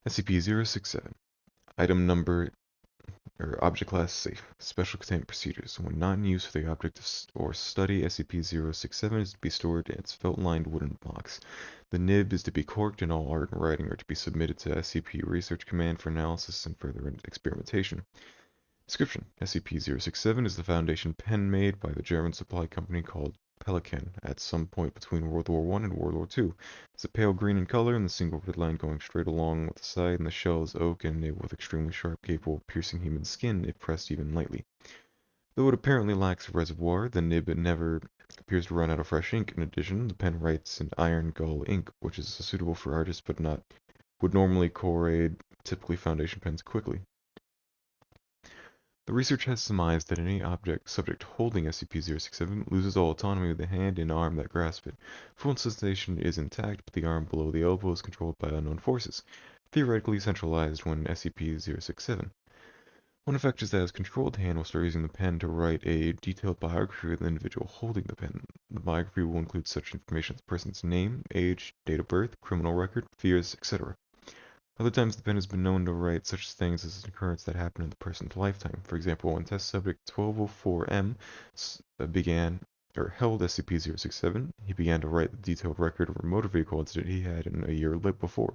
SCP-067. Item number or object class safe. Special containment procedures. When not in use for the object or study, SCP-067 is to be stored in its felt-lined wooden box. The nib is to be corked, and all art and writing are to be submitted to SCP Research Command for analysis and further experimentation. Description: SCP-067 is the Foundation pen made by the German supply company called Pelican at some point between World War I and World War II. It's a pale green in color and the single red line going straight along with the side, and the shell is oak and enabled with extremely sharp, capable of piercing human skin if pressed even lightly. Though it apparently lacks a reservoir, the nib never appears to run out of fresh ink. In addition, the pen writes in iron gall ink, which is suitable for artists but would normally corrode typically Foundation pens quickly. The research has surmised that any subject holding SCP-067 loses all autonomy of the hand and arm that grasp it. Full sensation is intact, but the arm below the elbow is controlled by unknown forces, theoretically centralized when SCP-067. One effect is that its controlled hand will start using the pen to write a detailed biography of the individual holding the pen. The biography will include such information as the person's name, age, date of birth, criminal record, fears, etc. Other times the pen has been known to write such things as an occurrence that happened in the person's lifetime. For example, when test subject 1204M held SCP-067, he began to write the detailed record of a motor vehicle incident he had in a year before.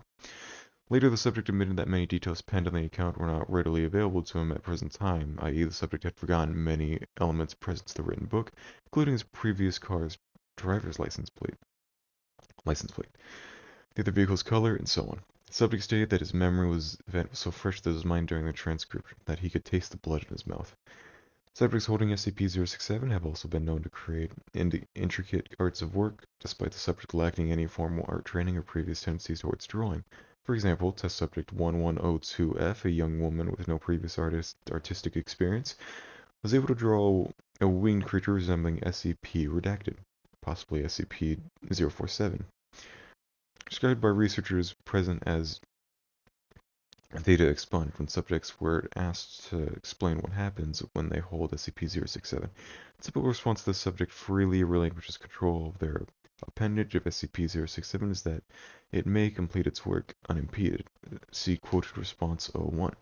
Later, the subject admitted that many details penned on the account were not readily available to him at present time, i.e. the subject had forgotten many elements present to the written book, including his previous car's driver's license plate, the other vehicle's color, and so on. The subject stated that his event was so fresh to his mind during the transcription that he could taste the blood in his mouth. Subjects holding SCP-067 have also been known to create intricate arts of work, despite the subject lacking any formal art training or previous tendencies towards drawing. For example, test subject 1102F, a young woman with no previous artistic experience, was able to draw a winged creature resembling SCP Redacted, possibly SCP-047. Described by researchers present as theta expunged when subjects were asked to explain what happens when they hold SCP-067. The typical response to the subject freely relinquishes control of their appendage of SCP-067 is that it may complete its work unimpeded. See quoted response 01.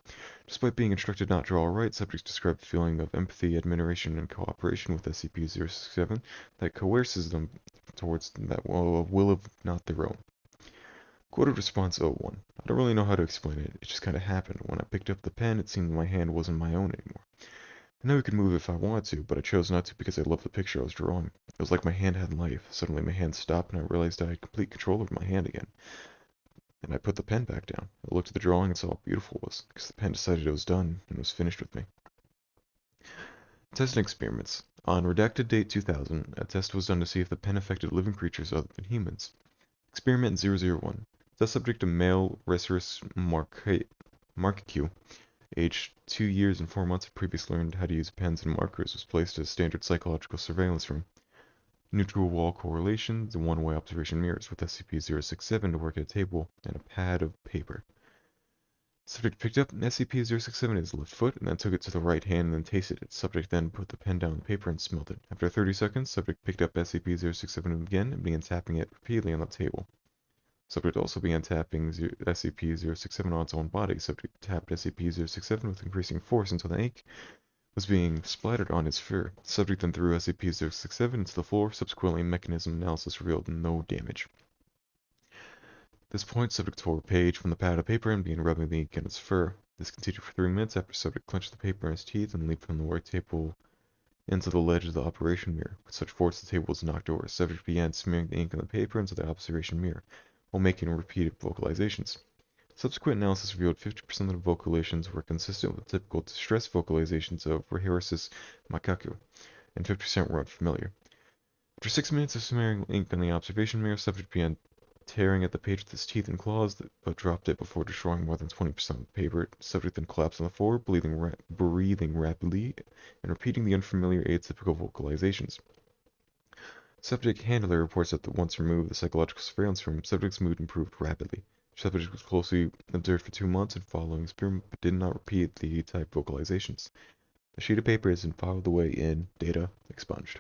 Despite being instructed not to draw or write, subjects describe a feeling of empathy, admiration, and cooperation with SCP-067 that coerces them towards that will of not their own. Quoted response 01. I don't really know how to explain it. It just kind of happened. When I picked up the pen, it seemed my hand wasn't my own anymore. I know I could move if I wanted to, but I chose not to because I loved the picture I was drawing. It was like my hand had life. Suddenly my hand stopped and I realized I had complete control over my hand again. And I put the pen back down. I looked at the drawing and saw how beautiful it was, because the pen decided it was done and was finished with me. Testing experiments. On redacted date 2000, a test was done to see if the pen affected living creatures other than humans. Experiment 001. Test subject, a male Rhesus marquicue, aged 2 years and 4 months, had previously learned how to use pens and markers, was placed in a standard psychological surveillance room. Neutral wall correlations and one-way observation mirrors with SCP-067 to work at a table and a pad of paper. Subject picked up SCP-067 in his left foot and then took it to the right hand and then tasted it. Subject then put the pen down on the paper and smelled it. After 30 seconds, subject picked up SCP-067 again and began tapping it repeatedly on the table. Subject also began tapping SCP-067 on its own body. Subject tapped SCP-067 with increasing force until the ink was being splattered on his fur. Subject then threw SCP-067 into the floor. Subsequently, mechanism analysis revealed no damage. At this point, subject tore a page from the pad of paper and began rubbing the ink in its fur. This continued for 3 minutes after subject clenched the paper in his teeth and leaped from the work table into the ledge of the operation mirror. With such force, the table was knocked over. Subject began smearing the ink on the paper into the observation mirror, while making repeated vocalizations. Subsequent analysis revealed 50% of the vocalizations were consistent with the typical distress vocalizations of Rhesus macaque, and 50% were unfamiliar. After 6 minutes of smearing ink on the observation mirror, subject began tearing at the page with his teeth and claws, but dropped it before destroying more than 20% of the paper. Subject then collapsed on the floor, breathing rapidly, and repeating the unfamiliar atypical vocalizations. Subject handler reports that once removed the psychological surveillance room, subject's mood improved rapidly. Subject was closely observed for 2 months and following experiment, but did not repeat the type vocalizations. The sheet of paper has been filed away in data expunged.